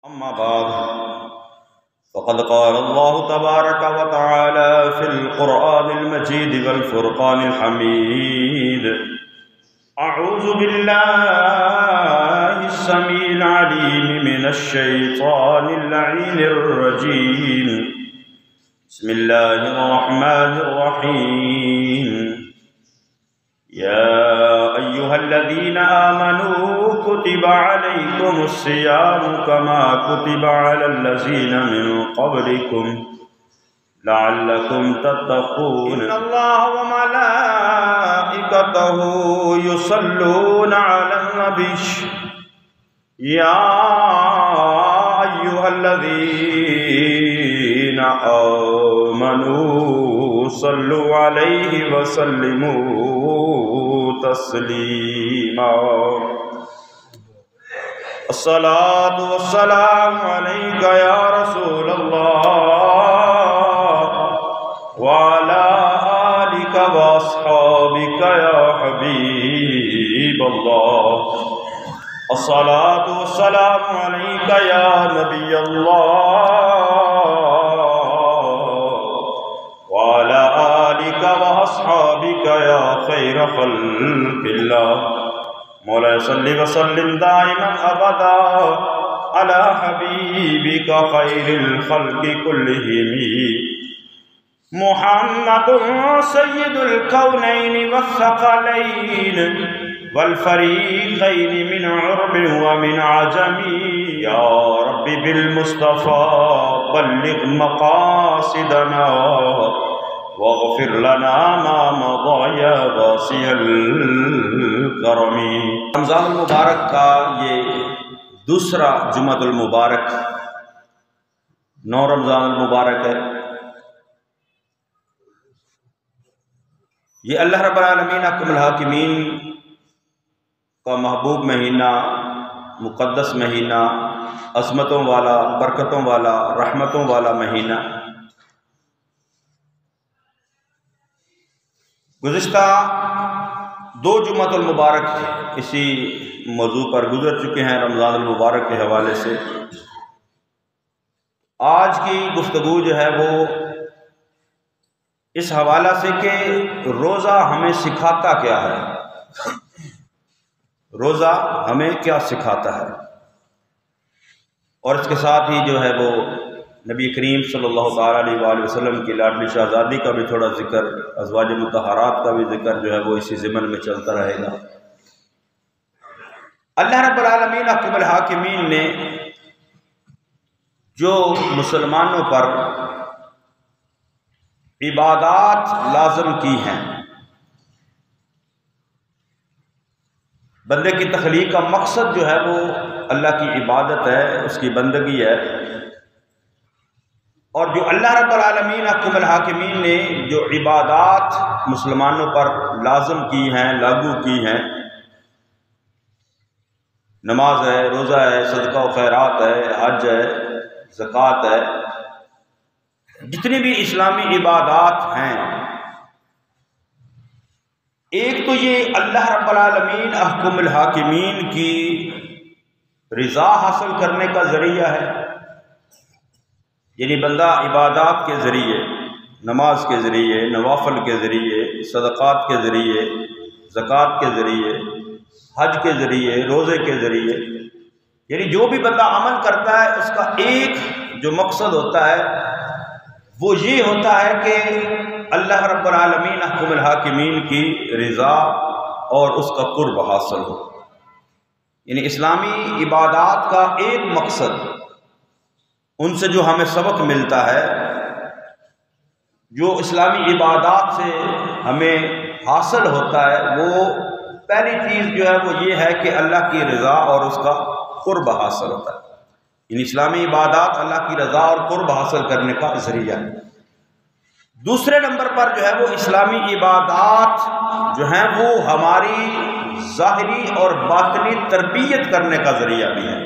أما بعد فقد قال الله تبارك وتعالى في القرآن المجيد والفرقان الحميد أعوذ بالله السميع العليم من الشيطان اللعين الرجيم بسم الله الرحمن الرحيم يا أيها الذين آمنوا كتب عليكم الصيام كما كتب على الذين من قبلكم لعلكم تتقون إن الله وملائكته يصلون على النبي يا أيها الذين آمنوا صلوا عليه وسلموا تسليما الصلاة والسلام عليك يا رسول الله وعلى آلك وأصحابك يا حبيب الله الصلاة والسلام عليك يا نبي الله وعلى آلك وأصحابك يا خير خلق الله مولاي صل وسلم دائما أبدا على حبيبك خير الخلق كلهم محمد سيد الكونين والثقلين والفريقين من عرب ومن عجم يا رب بالمصطفى بلغ مقاصدنا واغفر لنا ما مضى يا واسع الكرم۔ رمضان المبارک کا یہ دوسرا جمعۃ المبارک 9 رمضان المبارک ہے۔ یہ اللہ رب العالمین حکم الحاکمین کا محبوب مہینہ، مقدس مہینہ، عظمتوں والا، برکتوں والا، رحمتوں والا مہینہ۔ گزشتہ 2 جمعۃ المبارک اسی موضوع پر گزر چکے ہیں رمضان المبارک کے حوالے سے۔ آج کی گفتگو جو ہے وہ اس حوالہ سے کہ روزہ ہمیں سکھاتا کیا ہے، روزہ ہمیں کیا سکھاتا ہے، اور اس کے ساتھ ہی جو ہے وہ نبی کریم صلی اللہ تعالیٰ علیہ وآلہ وسلم کی لاڈلی شہزادی کا بھی تھوڑا ذکر، ازواج مطہرات کا بھی ذکر جو ہے وہ اسی ضمن میں چلتا رہے گا۔ اللہ رب العالمین حکم الحاکمین نے جو مسلمانوں پر عبادات لازم کی ہیں، بندے کی تخلیق کا مقصد جو ہے وہ اللہ کی عبادت ہے، اس کی بندگی ہے، اور جو اللہ رب العالمین حکم الحاکمین نے جو عبادات مسلمانوں پر لازم کی ہیں، لاگو کی ہیں، نماز ہے، روزہ ہے، صدقہ و خیرات ہے، حج ہے، زکوٰۃ ہے، جتنی بھی اسلامی عبادات ہیں، ایک تو یہ اللہ رب العالمین احکم الحاکمین کی رضا حاصل کرنے کا ذریعہ ہے، یعنی بندہ عبادات کے ذریعے، نماز کے ذریعے، نوافل کے ذریعے، صدقات کے ذریعے، زکوٰۃ کے ذریعے، حج کے ذریعے، روزے کے ذریعے، یعنی جو بھی بندہ عمل کرتا ہے اس کا ایک جو مقصد ہوتا ہے وہ یہ ہوتا ہے کہ اللہ رب العالمین حکم الحاکمین کی رضا اور اس کا قرب حاصل ہو۔ یعنی اسلامی عبادات کا ایک مقصد، ان سے جو ہمیں سبق ملتا ہے، جو اسلامی عبادات سے ہمیں حاصل ہوتا ہے، وہ پہلی چیز جو ہے وہ یہ ہے کہ اللہ کی رضا اور اس کا قرب حاصل ہوتا ہے۔ یعنی اسلامی عبادات اللہ کی رضا اور قرب حاصل کرنے کا ذریعہ ہے۔ دوسرے نمبر پر جو ہے وہ اسلامی عبادات جو ہیں وہ ہماری ظاہری اور باطنی تربیت کرنے کا ذریعہ بھی ہے۔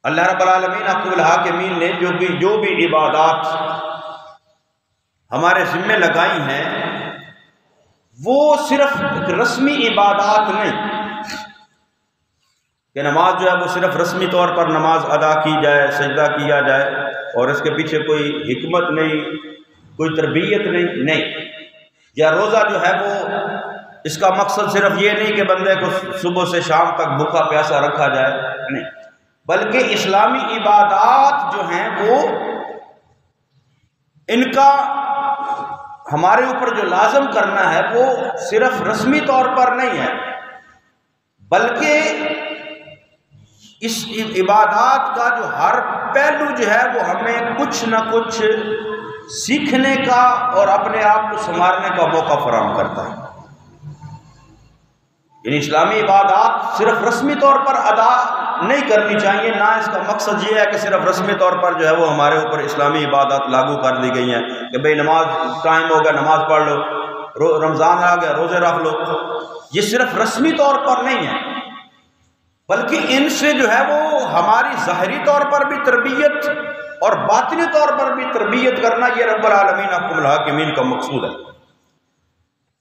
اللہ رب العالمین حکم الحاکمین نے جو بھی عبادات ہمارے ذمے لگائی ہیں وہ صرف رسمی عبادات نہیں، کہ نماز جو ہے وہ صرف رسمی طور پر نماز ادا کی جائے، سجدہ کیا جائے اور اس کے پیچھے کوئی حکمت نہیں، کوئی تربیت نہیں، یا روزہ جو ہے وہ اس کا مقصد صرف یہ نہیں کہ بندے کو صبح سے شام تک بھوکا پیاسا رکھا جائے، نہیں، بلکہ اسلامی عبادات جو ہیں وہ ان کا ہمارے اوپر جو لازم کرنا ہے وہ صرف رسمی طور پر نہیں ہے، بلکہ اس عبادات کا جو ہر پہلو جو ہے وہ ہمیں کچھ نہ کچھ سیکھنے کا اور اپنے آپ کو سنوارنے کا موقع فراہم کرتا ہے۔ یعنی اسلامی عبادات صرف رسمی طور پر ادا نہیں کرنی چاہیے، نہ اس کا مقصد یہ ہے کہ صرف رسمی طور پر جو ہے وہ ہمارے اوپر اسلامی عبادات لاگو کر دی گئی ہیں کہ بھئی نماز ٹائم ہو گیا نماز پڑھ لو، رمضان آ گیا روزے رکھ لو۔ یہ صرف رسمی طور پر نہیں ہے، بلکہ ان سے جو ہے وہ ہماری ظاہری طور پر بھی تربیت اور باطنی طور پر بھی تربیت کرنا، یہ رب العالمین حکم الحاکمین کا مقصود ہے۔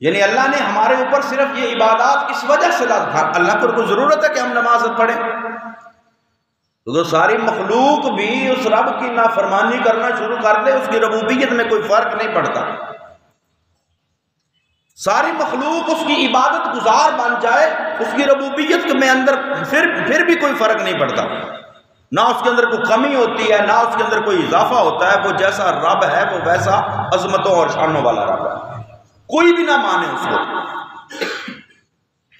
یعنی اللہ نے ہمارے اوپر صرف یہ عبادات اس وجہ سے اللہ کو ضرورت ہے کہ ہم نماز پڑھیں، تو ساری مخلوق بھی اس رب کی نافرمانی کرنا شروع کر دے، اس کی ربوبیت میں کوئی فرق نہیں پڑتا، ساری مخلوق اس کی عبادت گزار بن جائے، اس کی ربوبیت میں اندر پھر بھی کوئی فرق نہیں پڑتا، نہ اس کے اندر کوئی کمی ہوتی ہے، نہ اس کے اندر کوئی اضافہ ہوتا ہے، وہ جیسا رب ہے وہ ویسا عظمتوں اور شانوں والا رب ہے، کوئی بھی نہ مانے اس کو۔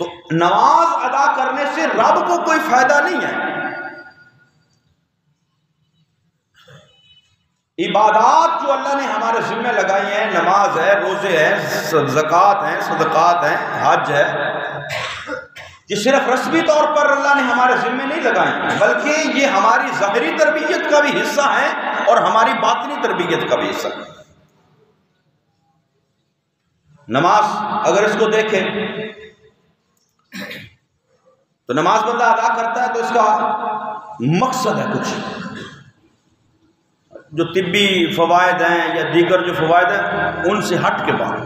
تو نماز ادا کرنے سے رب کو کوئی فائدہ نہیں ہے۔ عبادات جو اللہ نے ہمارے ذمہ لگائی ہیں، نماز ہے، روزے ہیں، زکوٰۃ ہیں، صدقات ہیں، حج ہے، یہ صرف رسمی طور پر اللہ نے ہمارے ذمہ نہیں لگائیں، بلکہ یہ ہماری ظاہری تربیت کا بھی حصہ ہیں اور ہماری باطنی تربیت کا بھی حصہ ہے۔ نماز اگر اس کو دیکھیں تو نماز بندہ ادا کرتا ہے تو اس کا مقصد ہے کچھ، جو طبی فوائد ہیں یا دیگر جو فوائد ہیں ان سے ہٹ کے بات۔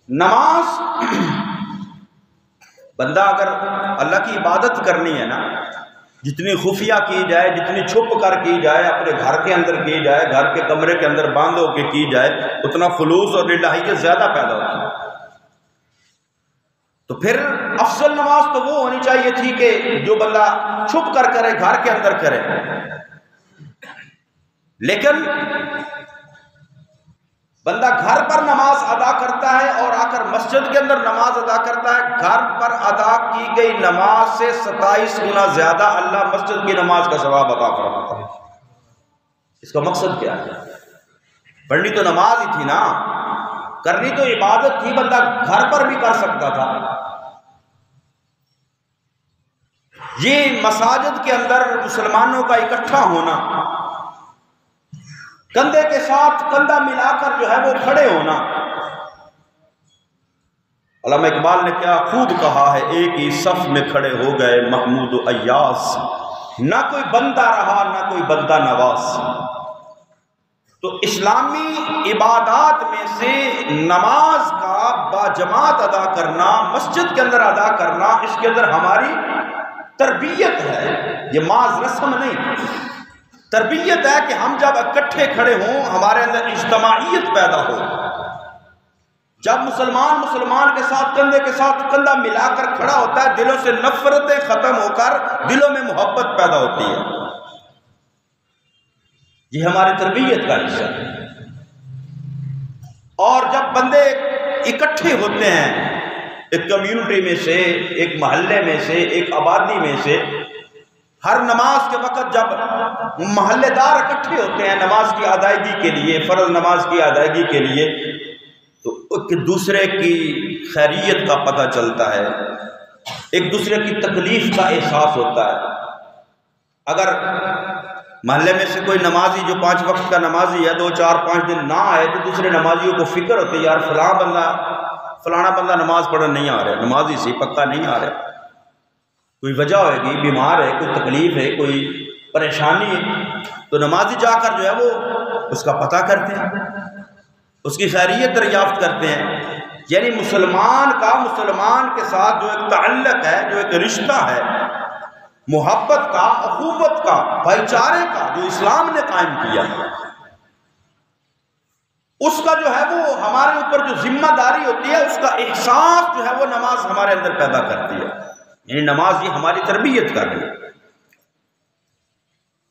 نماز بندہ اگر اللہ کی عبادت کرنی ہے نا، جتنی خفیہ کی جائے، جتنی چھپ کر کی جائے، اپنے گھر کے اندر کی جائے، گھر کے کمرے کے اندر بند ہو کے کی جائے، اتنا خلوص اور للہیت زیادہ پیدا ہوتی ہے۔ تو پھر افضل نماز تو وہ ہونی چاہیے تھی کہ جو بندہ چھپ کر کرے، گھر کے اندر کرے، لیکن بندہ گھر پر نماز ادا کرتا ہے اور آ کر مسجد کے اندر نماز ادا کرتا ہے، گھر پر ادا کی گئی نماز سے 27 گنا زیادہ اللہ مسجد کی نماز کا ثواب عطا فرماتا ہے۔ اس کا مقصد کیا ہے؟ پڑھنی تو نماز ہی تھی نا، کرنی تو عبادت تھی، بندہ گھر پر بھی کر سکتا تھا۔ یہ مساجد کے اندر مسلمانوں کا اکٹھا ہونا، کندھے کے ساتھ کندھا ملا کر جو ہے وہ کھڑے ہونا، علامہ اقبال نے کیا خوب کہا ہے، ایک ہی صف میں کھڑے ہو گئے محمود و ایاس، نہ کوئی بندہ رہا نہ کوئی بندہ نواز۔ تو اسلامی عبادات میں سے نماز کا باجماعت ادا کرنا، مسجد کے اندر ادا کرنا، اس کے اندر ہماری تربیت ہے، یہ محض رسم نہیں، تربیت ہے کہ ہم جب اکٹھے کھڑے ہوں ہمارے اندر اجتماعیت پیدا ہو، جب مسلمان کے ساتھ کندھے کے ساتھ کندھا ملا کر کھڑا ہوتا ہے، دلوں سے نفرتیں ختم ہو کر دلوں میں محبت پیدا ہوتی ہے، یہ ہماری تربیت کا حصہ ہے۔ اور جب بندے اکٹھے ہوتے ہیں ایک کمیونٹی میں سے، ایک محلے میں سے، ایک آبادی میں سے، ہر نماز کے وقت جب محلے دار اکٹھے ہوتے ہیں نماز کی ادائیگی کے لیے، فرض نماز کی ادائیگی کے لیے، تو ایک دوسرے کی خیریت کا پتہ چلتا ہے، ایک دوسرے کی تکلیف کا احساس ہوتا ہے۔ اگر محلے میں سے کوئی نمازی جو 5 وقت کا نمازی ہے 2 4 5 دن نہ آئے تو دوسرے نمازیوں کو فکر ہوتی ہے، یار فلانا بندہ نماز پڑھنے نہیں آ رہا، نمازی سے پکا نہیں آ رہا، کوئی وجہ ہوئے گی، بیمار ہے، کوئی تکلیف ہے، کوئی پریشانی ہے، تو نمازی جا کر جو ہے وہ اس کا پتہ کرتے ہیں، اس کی خیریت دریافت کرتے ہیں، یعنی مسلمان کا مسلمان کے ساتھ جو ایک تعلق ہے، جو ایک رشتہ ہے محبت کا، اخوت کا، بھائی چارے کا، جو اسلام نے قائم کیا، اس کا جو ہے وہ ہمارے اوپر جو ذمہ داری ہوتی ہے، اس کا احساس جو ہے وہ نماز ہمارے اندر پیدا کرتی ہے. یعنی نماز یہ ہماری تربیت کر رہی ہے.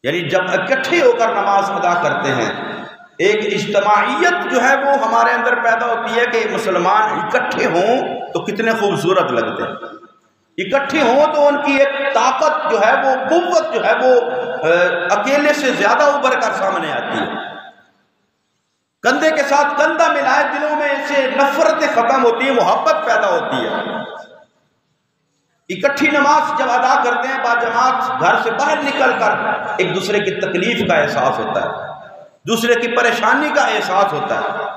یعنی جب اکٹھے ہو کر نماز ادا کرتے ہیں، ایک اجتماعیت جو ہے وہ ہمارے اندر پیدا ہوتی ہے کہ مسلمان اکٹھے ہوں تو کتنے خوبصورت لگتے ہیں. اکٹھے ہوں تو ان کی ایک طاقت جو ہے وہ، قوت جو ہے وہ اکیلے سے زیادہ ابھر کر سامنے آتی ہے. کندھے کے ساتھ کندھا ملائے، دلوں میں سے نفرتیں ختم ہوتی ہیں، محبت پیدا ہوتی ہے. اکٹھی نماز جب ادا کرتے ہیں باجماعت، گھر سے باہر نکل کر ایک دوسرے کی تکلیف کا احساس ہوتا ہے، دوسرے کی پریشانی کا احساس ہوتا ہے،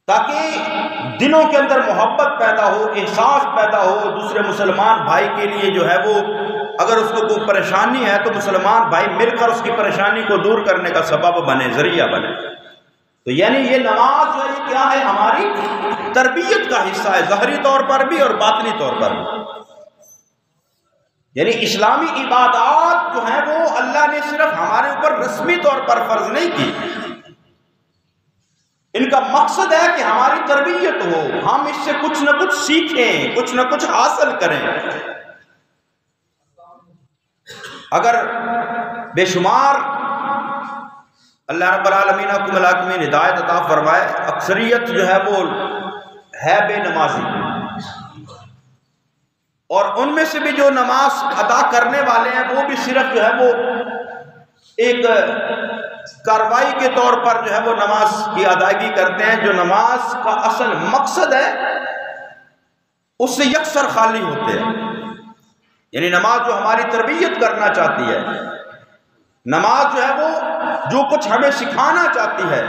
تاکہ دلوں کے اندر محبت پیدا ہو، احساس پیدا ہو. دوسرے مسلمان بھائی کے لیے جو ہے وہ، اگر اس کو کوئی پریشانی ہے تو مسلمان بھائی مل کر اس کی پریشانی کو دور کرنے کا سبب بنے، ذریعہ بنے. تو یعنی یہ نماز جو ہے یہ کیا ہے؟ ہماری تربیت کا حصہ ہے، ظاہری طور پر بھی اور باطنی طور پر بھی. یعنی اسلامی عبادات جو ہیں وہ اللہ نے صرف ہمارے اوپر رسمی طور پر فرض نہیں کی، ان کا مقصد ہے کہ ہماری تربیت ہو، ہم اس سے کچھ نہ کچھ سیکھیں، کچھ نہ کچھ حاصل کریں. اگر بے شمار اللہ رب العالمین کو ملاکمین ہدایت عطا فرمائے، اکثریت جو ہے وہ ہے بے نمازی، اور ان میں سے بھی جو نماز ادا کرنے والے ہیں وہ بھی صرف جو ہے وہ ایک کاروائی کے طور پر جو ہے وہ نماز کی ادائیگی کرتے ہیں، جو نماز کا اصل مقصد ہے اس سے یکسر خالی ہوتے ہیں. یعنی نماز جو ہماری تربیت کرنا چاہتی ہے، نماز جو ہے وہ جو کچھ ہمیں سکھانا چاہتی ہے،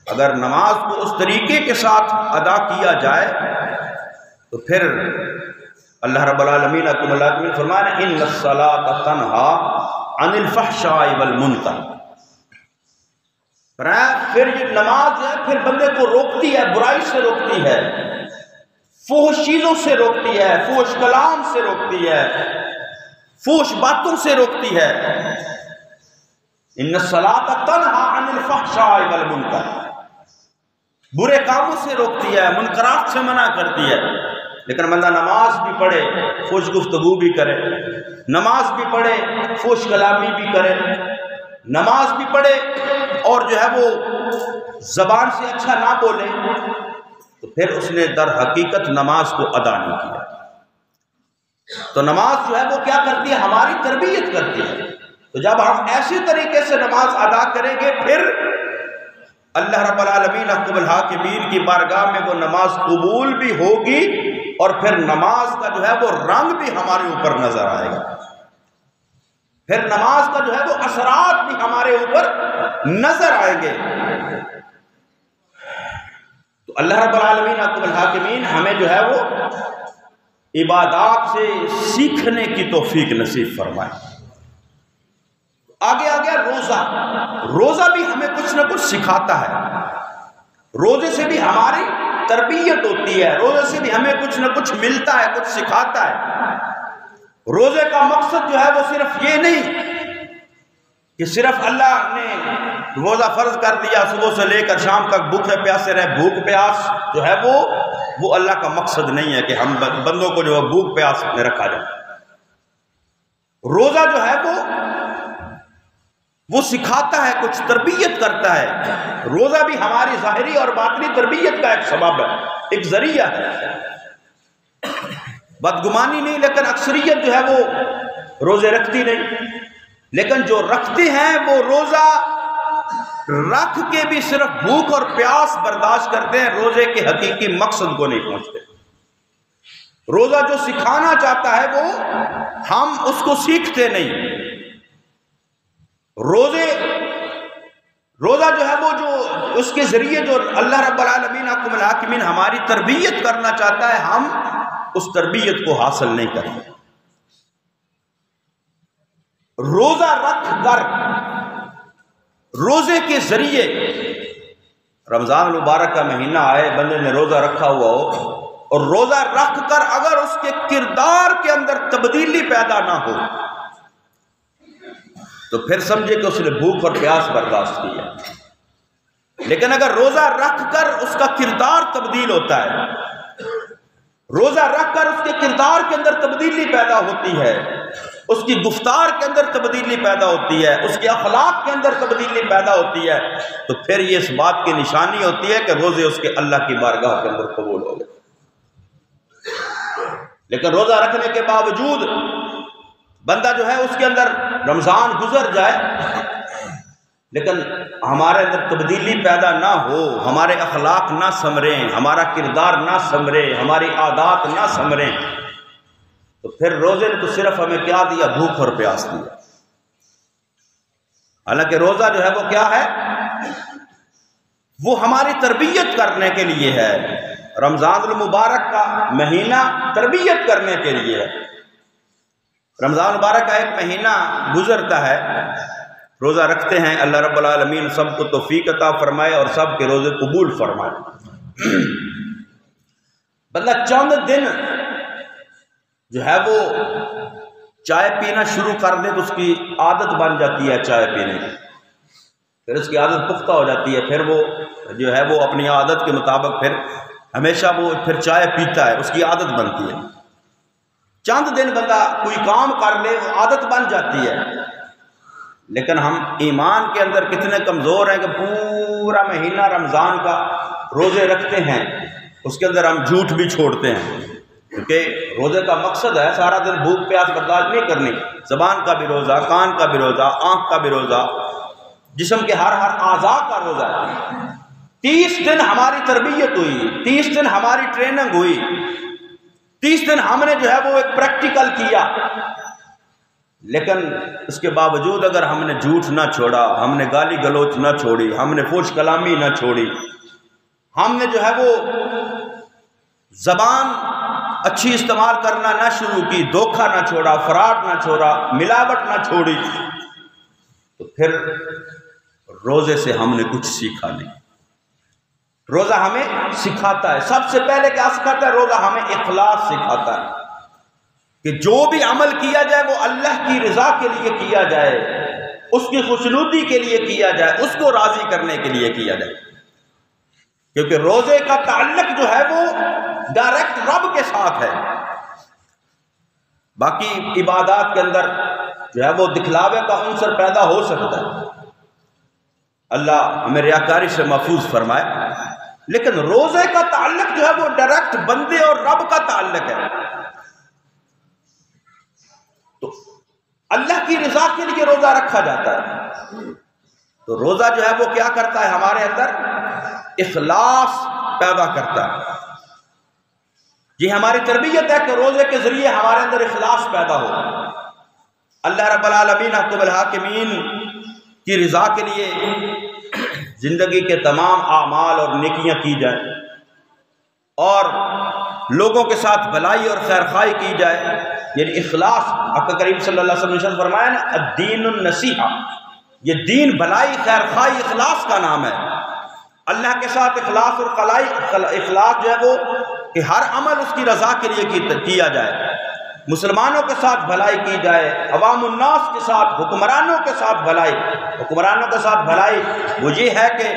اگر نماز کو اس طریقے کے ساتھ ادا کیا جائے تو پھر اللہ رب العالمین کو ملاکمین فرمایا ان الصلاۃ تنہا عن الفحشاء والمنکر. پھر یہ نماز جو ہے پھر بندے کو روکتی ہے، برائی سے روکتی ہے، فحش چیزوں سے روکتی ہے، فحش کلام سے روکتی ہے، فحش باتوں سے روکتی ہے. ان الصلاۃ تنہا عن الفحشاء والمنکر، برے کاموں سے روکتی ہے، منکرات سے منع کرتی ہے. لیکن بندہ نماز بھی پڑھے، فحش گفتگو بھی کرے، نماز بھی پڑھے، فحش کلامی بھی کرے، نماز بھی پڑھے اور جو ہے وہ زبان سے اچھا نہ بولے، تو پھر اس نے در حقیقت نماز کو ادا نہیں کیا. تو نماز جو ہے وہ کیا کرتی ہے؟ ہماری تربیت کرتی ہے. تو جب ہم ایسے طریقے سے نماز ادا کریں گے، پھر اللہ رب العالمین احکم الحاکمین کی بارگاہ میں وہ نماز قبول بھی ہوگی، اور پھر نماز کا جو ہے وہ رنگ بھی ہمارے اوپر نظر آئے گا. پھر نماز کا جو ہے وہ اثرات بھی ہمارے اوپر نظر آئیں گے. تو اللہ رب العالمین احکم الحاکمین ہمیں جو ہے وہ عبادات سے سیکھنے کی توفیق نصیب فرمائے. آگے آ گیا روزہ. روزہ بھی ہمیں کچھ نہ کچھ سکھاتا ہے، روزے سے بھی ہماری تربیت ہوتی ہے، روزے سے بھی ہمیں کچھ نہ کچھ ملتا ہے، کچھ سکھاتا ہے. روزے کا مقصد جو ہے وہ صرف یہ نہیں کہ صرف اللہ نے روزہ فرض کر دیا، صبح سے لے کر شام تک بھوکے پیاسے رہے. بھوک پیاس جو ہے وہ اللہ کا مقصد نہیں ہے کہ ہم بندوں کو جو ہے بھوک پیاس میں رکھا جائے. روزہ جو ہے وہ سکھاتا ہے، کچھ تربیت کرتا ہے. روزہ بھی ہماری ظاہری اور باطنی تربیت کا ایک سبب ہے، ایک ذریعہ ہے. بدگمانی نہیں، لیکن اکثریت جو ہے وہ روزے رکھتی نہیں. لیکن جو رکھتے ہیں وہ روزہ رکھ کے بھی صرف بھوک اور پیاس برداشت کرتے ہیں، روزے کے حقیقی مقصد کو نہیں پہنچتے. روزہ جو سکھانا چاہتا ہے وہ ہم اس کو سیکھتے نہیں. روزہ جو ہے وہ جو اس کے ذریعے جو اللہ رب العالمین احکم الحاکمین ہماری تربیت کرنا چاہتا ہے، ہم اس تربیت کو حاصل نہیں کرتے. روزہ رکھ کر، روزے کے ذریعے رمضان المبارک کا مہینہ آئے، بندے نے روزہ رکھا ہوا ہو اور روزہ رکھ کر اگر اس کے کردار کے اندر تبدیلی پیدا نہ ہو تو پھر سمجھے کہ اس نے بھوک اور پیاس برداشت کی ہے۔ لیکن اگر روزہ رکھ کر اس کا کردار تبدیل ہوتا ہے، روزہ رکھ کر اس کے کردار کے اندر تبدیلی پیدا ہوتی ہے، اس کی گفتار کے اندر تبدیلی پیدا ہوتی ہے، اس کے اخلاق کے اندر تبدیلی پیدا ہوتی ہے، تو پھر یہ اس بات کی نشانی ہوتی ہے کہ روزے اس کے اللہ کی بارگاہ کے اندر قبول ہو گئے۔ لیکن روزہ رکھنے کے باوجود بندہ جو ہے اس کے اندر رمضان گزر جائے لیکن ہمارے اندر تبدیلی پیدا نہ ہو، ہمارے اخلاق نہ سنوریں، ہمارا کردار نہ سنورے، ہماری عادات نہ سنوریں، تو پھر روزے نے تو صرف ہمیں کیا دیا؟ بھوک اور پیاس دیا۔ حالانکہ روزہ جو ہے وہ کیا ہے؟ وہ ہماری تربیت کرنے کے لیے ہے۔ رمضان المبارک کا مہینہ تربیت کرنے کے لیے ہے۔ رمضان مبارک کا ایک مہینہ گزرتا ہے، روزہ رکھتے ہیں، اللہ رب العالمین سب کو توفیق عطا فرمائے اور سب کے روزے قبول فرمائے۔ بندہ چند دن جو ہے وہ چائے پینا شروع کر دے تو اس کی عادت بن جاتی ہے چائے پینے کی، پھر اس کی عادت پختہ ہو جاتی ہے، پھر وہ جو ہے وہ اپنی عادت کے مطابق پھر ہمیشہ وہ پھر چائے پیتا ہے، اس کی عادت بنتی ہے۔ چند دن بندہ کوئی کام کر لے وہ عادت بن جاتی ہے، لیکن ہم ایمان کے اندر کتنے کمزور ہیں کہ پورا مہینہ رمضان کا روزے رکھتے ہیں، اس کے اندر ہم جھوٹ بھی چھوڑتے ہیں، کیونکہ روزے کا مقصد ہے سارا دن بھوک پیاس برداشت نہیں کرنی، زبان کا بھی روزہ، کان کا بھی روزہ، آنکھ کا بھی روزہ، جسم کے ہر اعضاء کا روزہ ہے۔ 30 دن ہماری تربیت ہوئی، 30 دن ہماری ٹریننگ ہوئی، 30 دن ہم نے جو ہے وہ ایک پریکٹیکل کیا، لیکن اس کے باوجود اگر ہم نے جھوٹ نہ چھوڑا، ہم نے گالی گلوچ نہ چھوڑی، ہم نے فحش کلامی نہ چھوڑی، ہم نے جو ہے وہ زبان اچھی استعمال کرنا نہ شروع کی، دھوکہ نہ چھوڑا، فراڈ نہ چھوڑا، ملاوٹ نہ چھوڑی، تو پھر روزے سے ہم نے کچھ سیکھا نہیں۔ روزہ ہمیں سکھاتا ہے، سب سے پہلے کیا سکھاتا ہے؟ روزہ ہمیں اخلاص سکھاتا ہے کہ جو بھی عمل کیا جائے وہ اللہ کی رضا کے لیے کیا جائے، اس کی خوشنودی کے لیے کیا جائے، اس کو راضی کرنے کے لیے کیا جائے، کیونکہ روزے کا تعلق جو ہے وہ ڈائریکٹ رب کے ساتھ ہے۔ باقی عبادات کے اندر جو ہے وہ دکھلاوے کا عنصر پیدا ہو سکتا ہے، اللہ ہمیں ریاکاری سے محفوظ فرمائے، لیکن روزے کا تعلق جو ہے وہ ڈائریکٹ بندے اور رب کا تعلق ہے۔ تو اللہ کی رضا کے لیے روزہ رکھا جاتا ہے، تو روزہ جو ہے وہ کیا کرتا ہے؟ ہمارے اندر اخلاص پیدا کرتا ہے۔ یہ ہماری تربیت ہے کہ روزے کے ذریعے ہمارے اندر اخلاص پیدا ہو، اللہ رب العالمین احکم الحاکمین کی رضا کے لیے زندگی کے تمام اعمال اور نیکیاں کی جائیں، اور لوگوں کے ساتھ بھلائی اور خیرخواہی کی جائے، یعنی اخلاص۔ آقا کریم صلی اللہ علیہ وسلم نے فرمایا نا الدین النصیحہ، یہ دین بھلائی، خیرخواہی، اخلاص کا نام ہے۔ اللہ کے ساتھ اخلاص اور اخلاص جو ہے وہ کہ ہر عمل اس کی رضا کے لیے کیا جائے، مسلمانوں کے ساتھ بھلائی کی جائے، عوام الناس کے ساتھ، حکمرانوں کے ساتھ بھلائی۔ حکمرانوں کے ساتھ بھلائی وہ یہ ہے کہ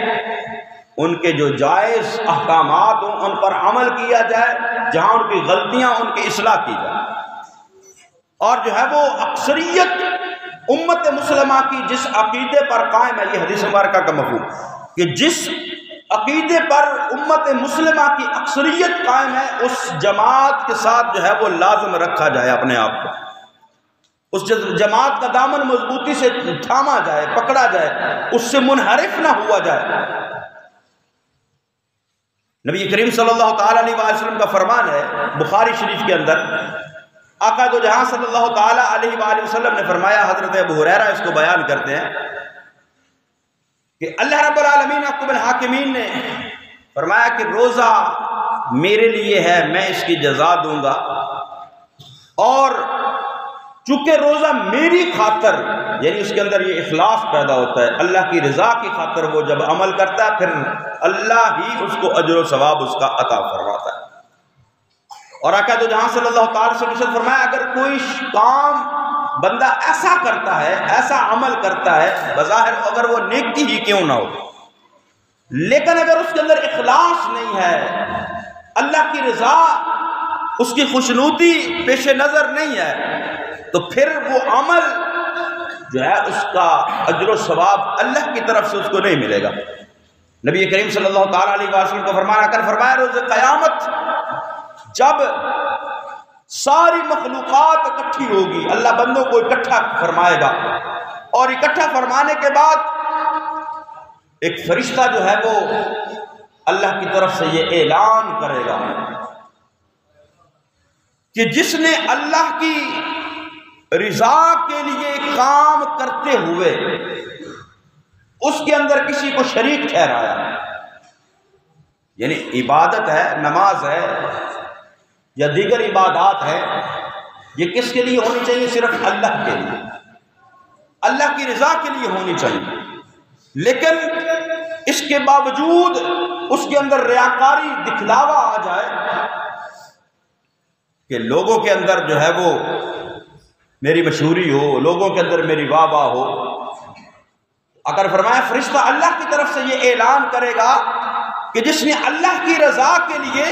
ان کے جو جائز احکامات ہوں ان پر عمل کیا جائے، جہاں ان کی غلطیاں ان کی اصلاح کی جائے، اور جو ہے وہ اکثریت امت مسلمہ کی جس عقیدے پر قائم ہے، یہ حدیث مبارکہ کا مفہوم کہ جس عقیدے پر امت مسلمہ کی اکثریت قائم ہے، اس جماعت کے ساتھ جو ہے وہ لازم رکھا جائے اپنے آپ کو، اس جماعت کا دامن مضبوطی سے تھاما جائے، پکڑا جائے، اس سے منحرف نہ ہوا جائے۔ نبی کریم صلی اللہ تعالیٰ علیہ وسلم کا فرمان ہے بخاری شریف کے اندر، آقا دو جہاں صلی اللہ تعالیٰ علیہ وآلہ وسلم نے فرمایا، حضرت ابو ہریرہ اس کو بیان کرتے ہیں کہ اللہ رب العالمین احکم الحاکمین نے فرمایا کہ روزہ میرے لیے ہے، میں اس کی جزا دوں گا، اور چونکہ روزہ میری خاطر، یعنی اس کے اندر یہ اخلاص پیدا ہوتا ہے، اللہ کی رضا کی خاطر وہ جب عمل کرتا ہے پھر اللہ ہی اس کو اجر و ثواب اس کا عطا فرماتا ہے۔ اور آقا تو جہاں صلی اللہ تعالی وسلم نے فرمایا اگر کوئی کام بندہ ایسا کرتا ہے، ایسا عمل کرتا ہے، بظاہر اگر وہ نیکی ہی کیوں نہ ہو، لیکن اگر اس کے اندر اخلاص نہیں ہے، اللہ کی رضا، اس کی خوشنودی پیش نظر نہیں ہے، تو پھر وہ عمل جو ہے اس کا اجر و ثواب اللہ کی طرف سے اس کو نہیں ملے گا۔ نبی کریم صلی اللہ تعالیٰ علیہ وسلم کا فرمایا روز قیامت جب ساری مخلوقات اکٹھی ہوگی، اللہ بندوں کو اکٹھا فرمائے گا، اور اکٹھا فرمانے کے بعد ایک فرشتہ جو ہے وہ اللہ کی طرف سے یہ اعلان کرے گا کہ جس نے اللہ کی رضا کے لیے کام کرتے ہوئے اس کے اندر کسی کو شریک ٹھہرایا، یعنی عبادت ہے، نماز ہے یا دیگر عبادات ہے، یہ کس کے لیے ہونی چاہیے؟ صرف اللہ کے لیے، اللہ کی رضا کے لیے ہونی چاہیے، لیکن اس کے باوجود اس کے اندر ریاکاری، دکھلاوا آ جائے کہ لوگوں کے اندر جو ہے وہ میری مشہوری ہو، لوگوں کے اندر میری واہ واہ ہو، اگر فرمایا فرشتہ اللہ کی طرف سے یہ اعلان کرے گا کہ جس نے اللہ کی رضا کے لیے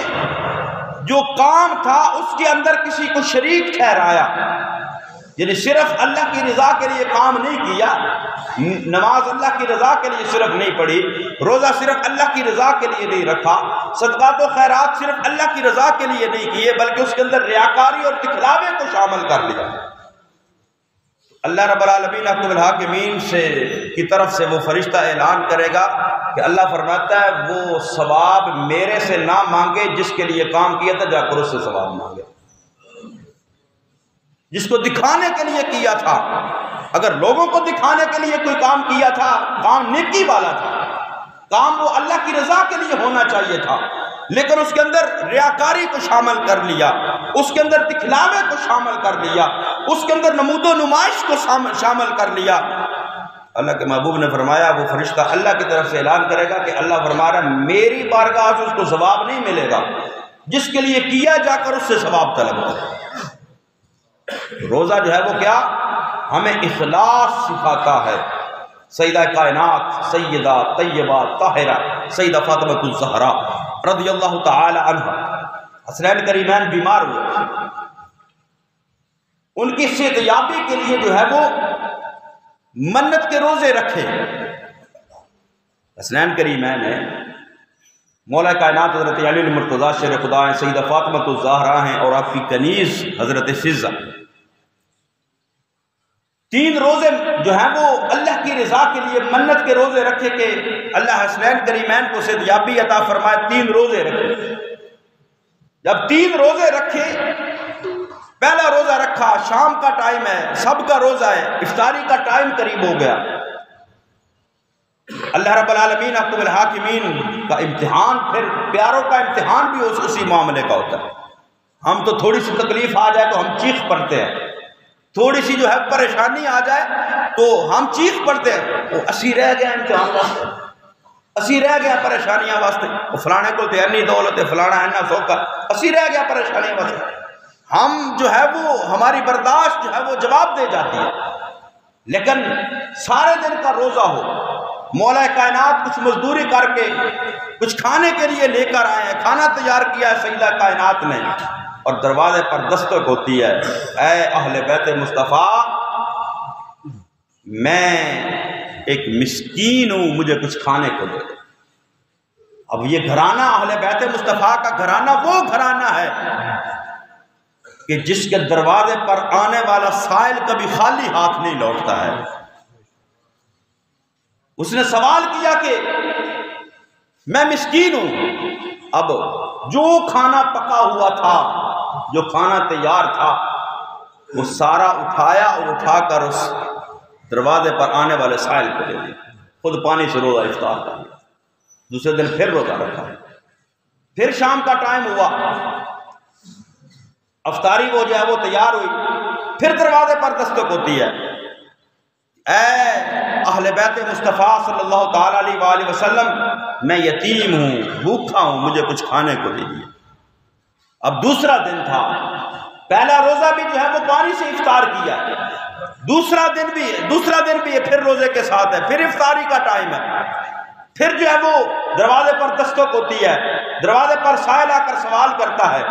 جو کام تھا اس کے اندر کسی کو شریک ٹھہرایا، یعنی صرف اللہ کی رضا کے لیے کام نہیں کیا، نماز اللہ کی رضا کے لیے صرف نہیں پڑھی، روزہ صرف اللہ کی رضا کے لیے نہیں رکھا، صدقات و خیرات صرف اللہ کی رضا کے لیے نہیں کیے، بلکہ اس کے اندر ریاکاری اور دکھلاوے کو شامل کر لیا، اللہ رب العالمین احکم الحاکمین کی طرف سے وہ فرشتہ اعلان کرے گا کہ اللہ فرماتا ہے وہ ثواب میرے سے نہ مانگے جس کے لیے کام کیا تھا، جا کر اس سے ثواب مانگے، جس کو دکھانے کے لیے کیا تھا۔ اگر لوگوں کو دکھانے کے لیے کوئی کام کیا تھا، کام نیکی والا تھا، کام وہ اللہ کی رضا کے لیے ہونا چاہیے تھا، لیکن اس کے اندر ریاکاری کو شامل کر لیا، اس کے اندر دکھلاوے کو شامل کر لیا، اس کے اندر نمود و نمائش کو شامل کر لیا، اللہ کے محبوب نے فرمایا وہ فرشتہ اللہ کی طرف سے اعلان کرے گا کہ اللہ فرما رہا ہے میری بارگاہ سے اس کو ثواب نہیں ملے گا، جس کے لیے کیا جا کر اس سے ثواب طلب کرے۔ روزہ جو ہے وہ کیا ہمیں اخلاص سکھاتا ہے۔ سیدہ کائنات، سیدہ طیبہ طاہرہ سیدہ فاطمہ الزہرا رضی اللہ تعالی عنہ، حسنین کریمین بیمار ہوئے، ان کی صحت یابی کے لیے جو ہے وہ منت کے روزے رکھے۔ حسنین کریمین ہے، مولا کائنات حضرت علی المرتضیٰ شیر خدا ہیں، سیدہ فاطمہ الزہرا ہیں، اور آپ کی کنیز حضرت فضہ، 3 روزے جو ہیں وہ اللہ کی رضا کے لیے منت کے روزے رکھے کہ اللہ حسنین کریمین کو صحت یابی عطا فرمائے۔ 3 روزے رکھے، جب 3 روزے رکھے، پہلا روزہ رکھا، شام کا ٹائم ہے، سب کا روزہ ہے، افطاری کا ٹائم قریب ہو گیا، اللہ رب العالمین احکم الحاکمین کا امتحان، پھر پیاروں کا امتحان بھی اسی معاملے کا ہوتا ہے۔ ہم تو تھوڑی سی تکلیف آ جائے تو ہم چیخ پڑتے ہیں، تھوڑی سی جو ہے پریشانی آ جائے تو ہم چیخ پڑتے ہیں، وہ اسی رہ گیا امتحان واسطے، اسی رہ گیا پریشانیاں واسطے، وہ فلانے کو تے انی دولت ہے، فلانا ہے نا سوکا، اسی رہ گیا پریشانیاں واسطے۔ ہم جو ہے وہ ہماری برداشت جو ہے وہ جواب دے جاتی ہے، لیکن سارے دن کا روزہ ہو، مولا کائنات کچھ مزدوری کر کے کچھ کھانے کے لیے لے کر آئے ہیں، کھانا تیار کیا ہے سیدہ کائنات نے، اور دروازے پر دستک ہوتی ہے، اے اہل بیت مصطفیٰ میں ایک مسکین ہوں، مجھے کچھ کھانے کو دے دو۔ اب یہ گھرانہ اہل بیت مصطفیٰ کا گھرانہ وہ گھرانہ ہے کہ جس کے دروازے پر آنے والا سائل کبھی خالی ہاتھ نہیں لوٹتا ہے۔ اس نے سوال کیا کہ میں مسکین ہوں، اب جو کھانا پکا ہوا تھا، جو کھانا تیار تھا، وہ سارا اٹھایا اور اٹھا کر اس دروازے پر آنے والے سائل کو دے دیا، خود پانی سے روزہ افطار کر لیا، دوسرے دن پھر روزہ رکھا، پھر شام کا ٹائم ہوا، افطاری وہ جو ہے وہ تیار ہوئی، پھر دروازے پر دستک ہوتی ہے، اے اہل بیت مصطفیٰ صلی اللہ تعالیٰ علیہ وآلہ وسلم، میں یتیم ہوں، بھوکا ہوں، مجھے کچھ کھانے کو دیجیے۔ اب دوسرا دن تھا، پہلا روزہ بھی جو ہے وہ پانی سے افطار کیا، دوسرا دن بھی ہے، پھر روزے کے ساتھ ہے، پھر افطاری کا ٹائم ہے، پھر جو ہے وہ دروازے پر دستک ہوتی ہے، دروازے پر سائل آ کر سوال کرتا ہے،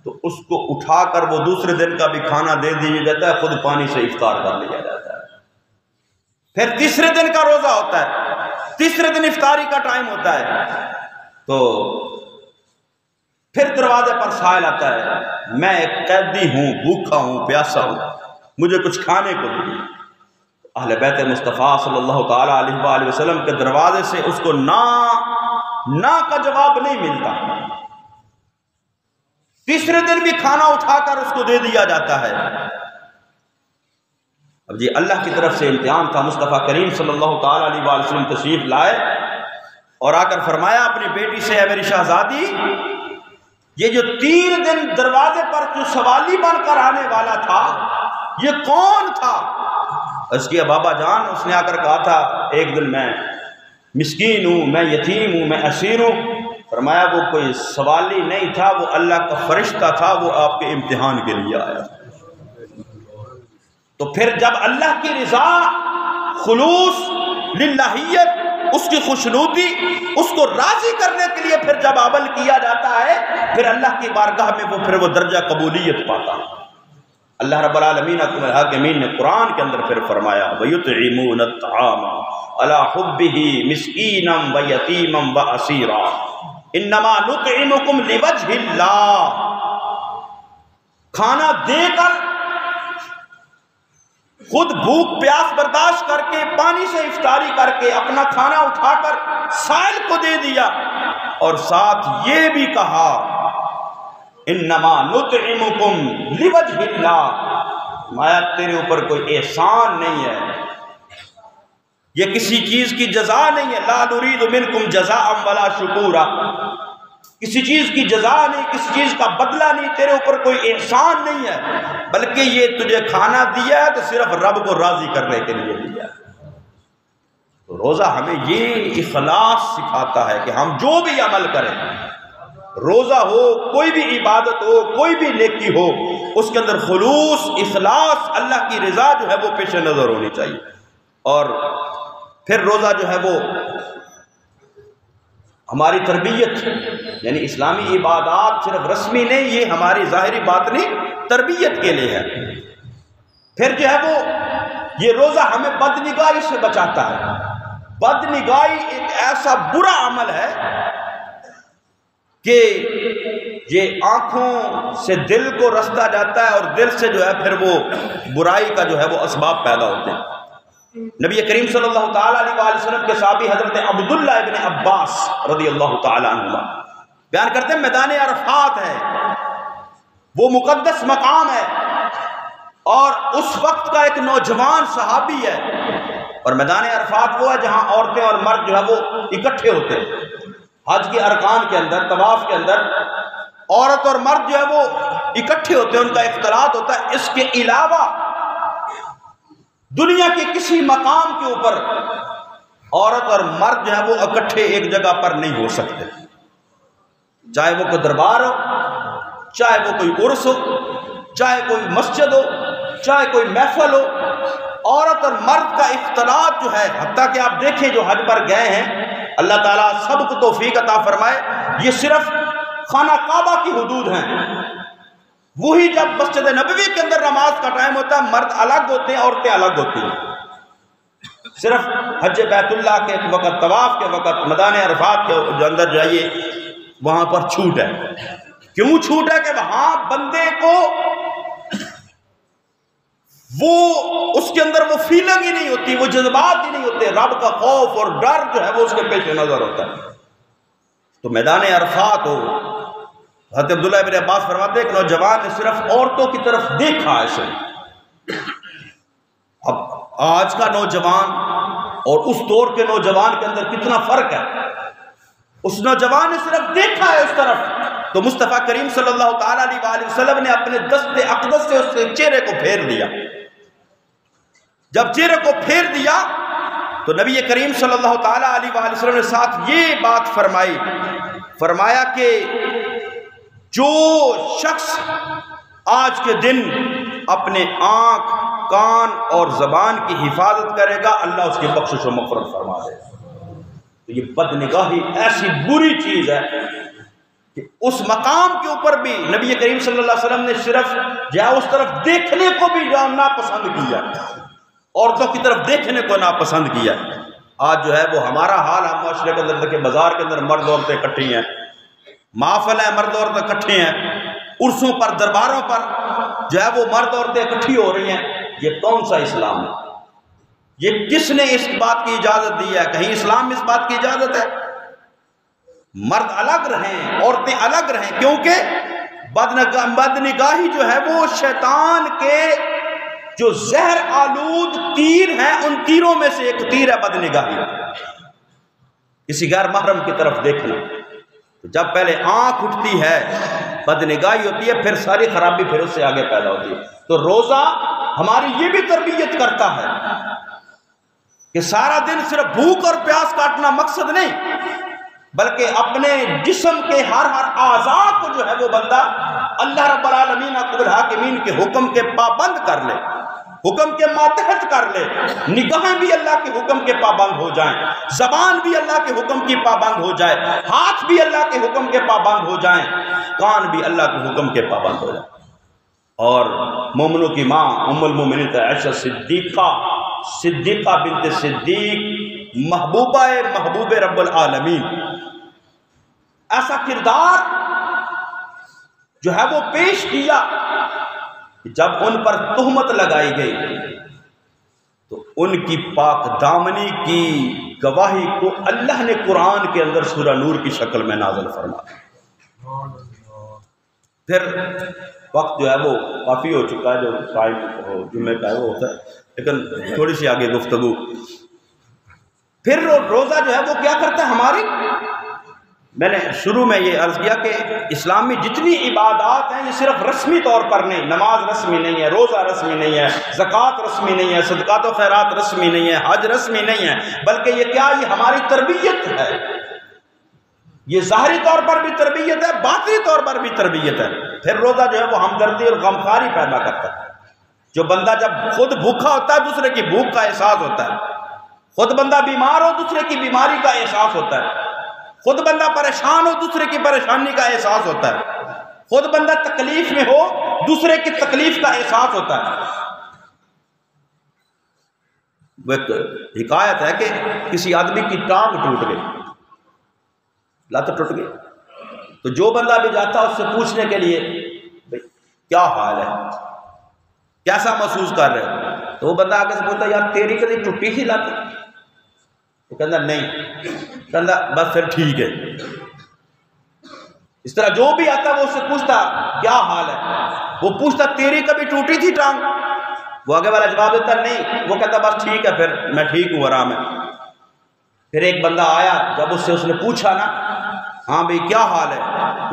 تو اس کو اٹھا کر وہ دوسرے دن کا بھی کھانا دے دیا جاتا ہے، خود پانی سے افطار کر لیا جاتا ہے۔ پھر تیسرے دن کا روزہ ہوتا ہے، تیسرے دن افطاری کا ٹائم ہوتا ہے، تو پھر دروازے پر سائل آتا ہے، میں ایک قیدی ہوں، بھوکا ہوں، پیاسا ہوں، مجھے کچھ کھانے کو دیجیے۔ اہل بیت مصطفیٰ صلی اللہ تعالیٰ علیہ وآلہ وسلم کے دروازے سے اس کو نا کا جواب نہیں ملتا، تیسرے دن بھی کھانا اٹھا کر اس کو دے دیا جاتا ہے۔ اب جی اللہ کی طرف سے امتحان تھا، مصطفیٰ کریم صلی اللہ تعالیٰ علیہ وآلہ وسلم تشریف لائے اور آ کر فرمایا اپنی بیٹی سے، اے میری شہزادی، یہ جو 3 دن دروازے پر جو سوالی بن کر آنے والا تھا یہ کون تھا؟ اس کی بابا جان، اس نے آ کر کہا تھا ایک دن میں مسکین ہوں، میں یتیم ہوں، میں اسیر ہوں۔ فرمایا وہ کوئی سوالی نہیں تھا، وہ اللہ کا فرشتہ تھا، وہ آپ کے امتحان کے لیے آیا۔ تو پھر جب اللہ کی رضا، خلوص، للہیت، اس کی خوشنودی، اس کو راضی کرنے کے لیے پھر جب عمل کیا جاتا ہے، پھر اللہ کی بارگاہ میں وہ درجہ قبولیت پاتا۔ اللہ رب العالمین حاکمین نے قرآن کے اندر پھر فرمایا وَيُطْعِمُونَ الطَّعَامَ عَلَىٰ حُبِّهِ مِسْكِينًا وَيَتِيمًا وَأَسِيرًا إِنَّمَا نُطْعِمُكُمْ لِوَجْهِ اللَّهِ، کھانا دے کر، خود بھوک پیاس برداشت کر کے، پانی سے افطاری کر کے، اپنا کھانا اٹھا کر سائل کو دے دیا، اور ساتھ یہ بھی کہا انما نطعمکم لوجہ اللہ، مایا تیرے اوپر کوئی احسان نہیں ہے، یہ کسی چیز کی جزا نہیں ہے، لا نرید منکم جزاء ولا شکورا، کسی چیز کی جزا نہیں، کسی چیز کا بدلہ نہیں، تیرے اوپر کوئی احسان نہیں ہے، بلکہ یہ تجھے کھانا دیا ہے تو صرف رب کو راضی کرنے کے لیے دیا ہے۔ تو روزہ ہمیں یہ اخلاص سکھاتا ہے کہ ہم جو بھی عمل کریں، روزہ ہو، کوئی بھی عبادت ہو، کوئی بھی نیکی ہو، اس کے اندر خلوص، اخلاص، اللہ کی رضا جو ہے وہ پیش نظر ہونی چاہیے۔ اور پھر روزہ جو ہے وہ ہماری تربیت، یعنی اسلامی عبادات صرف رسمی نہیں، یہ ہماری ظاہری باطنی تربیت کے لیے ہے۔ پھر جو ہے وہ یہ روزہ ہمیں بدنگاہی سے بچاتا ہے۔ بدنگاہی ایک ایسا برا عمل ہے کہ یہ آنکھوں سے دل کو رستا جاتا ہے، اور دل سے جو ہے پھر وہ برائی کا جو ہے وہ اسباب پیدا ہوتے ہیں۔ نبی کریم صلی اللہ تعالیٰ علیہ وآلہ وسلم کے صحابی حضرت عبداللہ ابن عباس رضی اللہ تعالیٰ عنہ بیان کرتے ہیں میدان عرفات ہے، وہ مقدس مقام ہے، اور اس وقت کا ایک نوجوان صحابی ہے، اور میدان عرفات وہ ہے جہاں عورتیں اور مرد جو ہے وہ اکٹھے ہوتے ہیں۔ حج کے ارکان کے اندر، طواف کے اندر عورت اور مرد جو ہے وہ اکٹھے ہوتے ہیں، ان کا اختلاط ہوتا ہے۔ اس کے علاوہ دنیا کے کسی مقام کے اوپر عورت اور مرد جو ہے وہ اکٹھے ایک جگہ پر نہیں ہو سکتے، چاہے وہ کوئی دربار ہو، چاہے وہ کوئی عرس ہو، چاہے کوئی مسجد ہو، چاہے کوئی محفل ہو، عورت اور مرد کا اختلاط جو ہے، حتیٰ کہ آپ دیکھیں جو حج پر گئے ہیں، اللہ تعالیٰ سب کو توفیق عطا فرمائے، یہ صرف خانہ کعبہ کی حدود ہیں، وہی جب مسجد نبوی کے اندر نماز کا ٹائم ہوتا ہے، مرد الگ ہوتے ہیں، عورتیں الگ ہوتی ہیں۔ صرف حج بیت اللہ کے وقت، طواف کے وقت، میدان عرفات کے جو اندر جائیے، وہاں پر چھوٹ ہے۔ کیوں چھوٹ ہے؟ کہ وہاں بندے کو وہ اس کے اندر وہ فیلنگ ہی نہیں ہوتی، وہ جذبات ہی نہیں ہوتے، رب کا خوف اور ڈر جو ہے وہ اس کے پیش نظر ہوتا ہے۔ تو میدان عرفات ہو، حضرت عبداللہ ابن عباس فرماتے ہیں کہ نوجوان نے صرف عورتوں کی طرف دیکھا ایسے۔ اب آج کا نوجوان اور اس دور کے نوجوان کے اندر کتنا فرق ہے۔ اس نوجوان نے صرف دیکھا ہے اس طرف، تو مصطفیٰ کریم صلی اللہ تعالیٰ علیہ وآلہ وسلم نے اپنے دست اقدس سے اس کے چہرے کو پھیر دیا۔ جب چہرے کو پھیر دیا تو نبی کریم صلی اللہ تعالیٰ علیہ وآلہ وسلم نے ساتھ یہ بات فرمائی، فرمایا کہ جو شخص آج کے دن اپنے آنکھ، کان اور زبان کی حفاظت کرے گا، اللہ اس کی بخشش و مغفرت فرما دے گا۔ تو یہ بدنگاہی ایسی بری چیز ہے کہ اس مقام کے اوپر بھی نبی کریم صلی اللہ علیہ وسلم نے صرف جہاں اس طرف دیکھنے کو بھی ناپسند کیا، عورتوں کی طرف دیکھنے کو ناپسند کیا۔ آج جو ہے وہ ہمارا حال، ہم معاشرے کے اندر دیکھیں، بازار کے اندر مرد عورتیں اکٹھی ہیں، محفل ہے، مرد عورتیں اکٹھے ہیں، عرسوں پر، درباروں پر جو ہے وہ مرد عورتیں اکٹھی ہو رہی ہیں۔ یہ کون سا اسلام ہے؟ یہ کس نے اس بات کی اجازت دی ہے؟ کہیں اسلام میں اس بات کی اجازت ہے؟ مرد الگ رہیں، عورتیں الگ رہیں، کیونکہ بدنگاہی جو ہے وہ شیطان کے جو زہر آلود تیر ہیں، ان تیروں میں سے ایک تیر ہے بدنگاہی، کسی غیر محرم کی طرف دیکھنا۔ تو جب پہلے آنکھ اٹھتی ہے، بدنگاہی ہوتی ہے، پھر ساری خرابی پھر اس سے آگے پیدا ہوتی ہے۔ تو روزہ ہماری یہ بھی تربیت کرتا ہے کہ سارا دن صرف بھوک اور پیاس کاٹنا مقصد نہیں، بلکہ اپنے جسم کے ہر اعضاء کو جو ہے وہ بندہ اللہ رب العالمین اکبر الحاکمین کے حکم کے پابند کر لے، حکم کے ماتحت کر لے۔ نگاہیں بھی اللہ کے حکم کے پابند ہو جائیں، زبان بھی اللہ کے حکم کی پابند ہو جائے، ہاتھ بھی اللہ کے حکم کے پابند ہو جائیں، کان بھی اللہ کے حکم کے پابند ہو جائیں۔ اور مومنوں کی ماں ام المومنین عائشہ صدیقہ بنت صدیق، محبوبہ محبوب رب العالمین، ایسا کردار جو ہے وہ پیش کیا جب ان پر تہمت لگائی گئی تو ان کی پاک دامنی کی گواہی کو اللہ نے قرآن کے اندر سورہ نور کی شکل میں نازل فرمایا۔ پھر وقت جو ہے وہ کافی ہو چکا ہے، جو ٹائم جمعے کا ہے وہ ہوتا ہے، لیکن تھوڑی سی آگے گفتگو۔ پھر روزہ جو ہے وہ کیا کرتا ہے ہماری، میں نے شروع میں یہ عرض کیا کہ اسلام میں جتنی عبادات ہیں یہ صرف رسمی طور پر نہیں، نماز رسمی نہیں ہے، روزہ رسمی نہیں ہے، زکوٰۃ رسمی نہیں ہے، صدقات و خیرات رسمی نہیں ہے، حج رسمی نہیں ہے، بلکہ یہ کیا، یہ ہماری تربیت ہے۔ یہ ظاہری طور پر بھی تربیت ہے، باطنی طور پر بھی تربیت ہے۔ پھر روزہ جو ہے وہ ہمدردی اور غمخواری پیدا کرتا ہے۔ جو بندہ جب خود بھوکا ہوتا ہے دوسرے کی بھوک کا احساس ہوتا ہے، خود بندہ بیمار ہو دوسرے کی بیماری کا احساس ہوتا ہے، خود بندہ پریشان ہو دوسرے کی پریشانی کا احساس ہوتا ہے، خود بندہ تکلیف میں ہو دوسرے کی تکلیف کا احساس ہوتا ہے۔ وہ ایک حکایت ہے کہ کسی آدمی کی ٹانگ ٹوٹ گئی، لت ٹوٹ گئی، تو جو بندہ بھی جاتا اس سے پوچھنے کے لیے بھئی کیا حال ہے، کیسا محسوس کر رہے ہو، تو وہ بندہ آگے سے پوچھتا یار تیری کدی ٹوٹی سی لت؟ وہ کہتا نہیں، کہتا بس پھر ٹھیک ہے۔ اس طرح جو بھی آتا وہ اس سے پوچھتا کیا حال ہے، وہ پوچھتا تیری کبھی ٹوٹی تھی ٹانگ؟ وہ آگے والا جواب دیتا نہیں، وہ کہتا بس ٹھیک ہے، پھر میں ٹھیک ہوں، آرام ہے۔ پھر ایک بندہ آیا، جب اس نے پوچھا نا ہاں بھئی کیا حال ہے،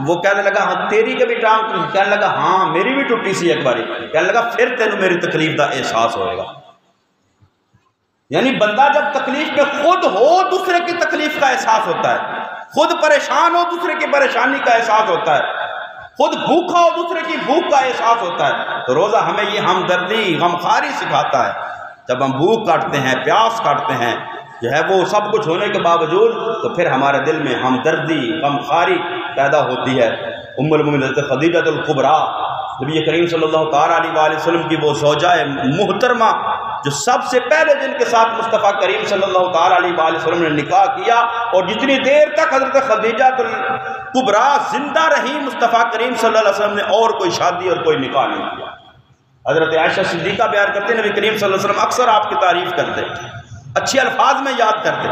وہ کہنے لگا ہاں تیری کبھی ٹانگ؟ کہنے لگا ہاں میری بھی ٹوٹی سی ایک باری۔ کہنے لگا پھر تینوں میری تکلیف کا احساس ہوئے گا۔ یعنی بندہ جب تکلیف میں خود ہو دوسرے کی تکلیف کا احساس ہوتا ہے، خود پریشان ہو دوسرے کی پریشانی کا احساس ہوتا ہے، خود بھوکا ہو دوسرے کی بھوک کا احساس ہوتا ہے۔ تو روزہ ہمیں یہ ہمدردی غمخواری سکھاتا ہے۔ جب ہم بھوک کاٹتے ہیں، پیاس کاٹتے ہیں، جو ہے وہ سب کچھ ہونے کے باوجود، تو پھر ہمارے دل میں ہمدردی غمخواری پیدا ہوتی ہے۔ ام المومنین حضرت خدیجہ الکبریٰ، نبی کریم صلی اللہ تعالیٰ علیہ وآلہ وسلم کی وہ زوجہ محترمہ جو سب سے پہلے جن کے ساتھ مصطفیٰ کریم صلی اللہ تعالیٰ علیہ وآلہ وسلم نے نکاح کیا، اور جتنی دیر تک حضرت خدیجہ الکبریٰ زندہ رہی مصطفیٰ کریم صلی اللہ علیہ وسلم نے اور کوئی شادی اور کوئی نکاح نہیں کیا۔ حضرت عائشہ صدیقہ بیان کرتے ہیں نبی کریم صلی اللہ علیہ وسلم اکثر آپ کی تعریف کرتے، اچھے الفاظ میں یاد کرتے۔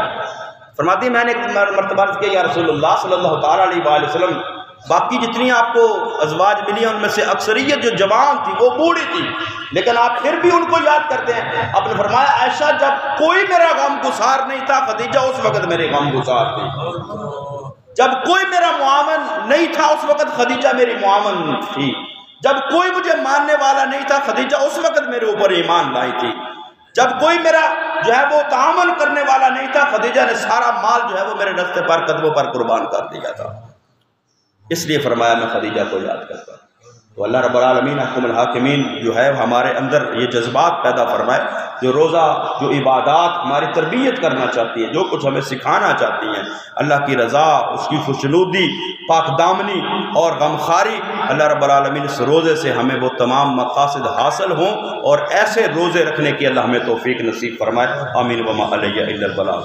فرماتی میں نے ایک مرتبہ عرض کیا یا رسول اللہ صلی اللہ تعالیٰ علیہ وآلہ وسلم، باقی جتنی آپ کو ازواج ملی ہیں ان میں سے اکثریت جو جوان تھی وہ بوڑھی تھی، لیکن آپ پھر بھی ان کو یاد کرتے ہیں۔ آپ نے فرمایا عائشہ جب کوئی میرا غم گسار نہیں تھا، خدیجہ اس وقت میرے غم گسار تھی۔ جب کوئی میرا معاون نہیں تھا اس وقت خدیجہ میری معاون تھی، جب کوئی مجھے ماننے والا نہیں تھا خدیجہ اس وقت میرے اوپر ایمان لائی تھی، جب کوئی میرا جو ہے وہ تعاون کرنے والا نہیں تھا خدیجہ نے سارا مال جو ہے وہ میرے راستے پر قدموں پر قربان کر دیا تھا، اس لیے فرمایا میں خدیجہ کو یاد کرتا ہوں۔ تو اللہ رب العالمین حکم الحاکمین جو ہے ہمارے اندر یہ جذبات پیدا فرمائے، جو روزہ جو عبادات ہماری تربیت کرنا چاہتی ہے، جو کچھ ہمیں سکھانا چاہتی ہیں، اللہ کی رضا، اس کی خوشنودی، پاک دامنی اور غمخواری، اللہ رب العالمین اس روزے سے ہمیں وہ تمام مقاصد حاصل ہوں اور ایسے روزے رکھنے کی اللہ ہمیں توفیق نصیب فرمائے۔ آمین وما علیہ الا البلاغ۔